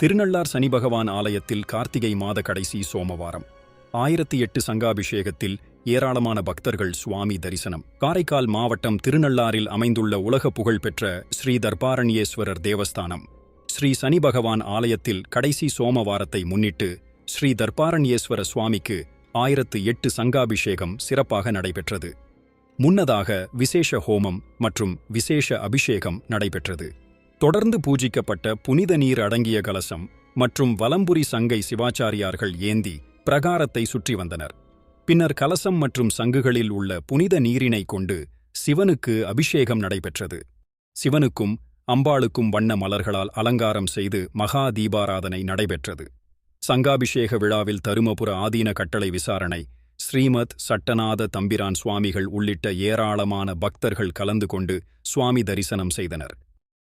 திருநள்ளார் சனி பகவான் ஆலயத்தில் கார்த்திகை மாத கடைசி சோமவாரம் 1008 சங்காபிஷேகத்தில் ஏராளமான பக்தர்கள் சுவாமி தரிசனம். காரைக்கால் மாவட்டம் திருநள்ளாரில் அமைந்துள்ள உலக புகழ்பெற்ற ஸ்ரீ தர்பாரண்யேஸ்வரர் தேவஸ்தானம் ஸ்ரீ சனி பகவான் ஆலயத்தில் கடைசி சோமவாரத்தை முன்னிட்டு ஸ்ரீ தர்பாரண்யேஸ்வர சுவாமிக்கு 1008 சங்காபிஷேகம் சிறப்பாக நடைபெற்றது. முன்னதாக விசேஷ ஹோமம் மற்றும் விசேஷ அபிஷேகம் நடைபெற்றது. தொடர்ந்து பூஜிக்கப்பட்ட புனித நீர் அடங்கிய கலசம் மற்றும் வலம்புரி சங்கை சிவாச்சாரியார்கள் ஏந்தி பிரகாரத்தை சுற்றி வந்தனர். பின்னர் கலசம் மற்றும் சங்குகளில் உள்ள புனித நீரினை கொண்டு சிவனுக்கு அபிஷேகம் நடைபெற்றது. சிவனுக்கும் அம்பாளுக்கும் வண்ண மலர்களால் அலங்காரம் செய்து மகா தீபாராதனை நடைபெற்றது. சங்காபிஷேக விழாவில் தருமபுர ஆதீன கட்டளை விசாரணை ஸ்ரீமத் சட்டநாத தம்பிரான் சுவாமிகள் உள்ளிட்ட ஏராளமான பக்தர்கள் கலந்து கொண்டு சுவாமி தரிசனம் செய்தனர்.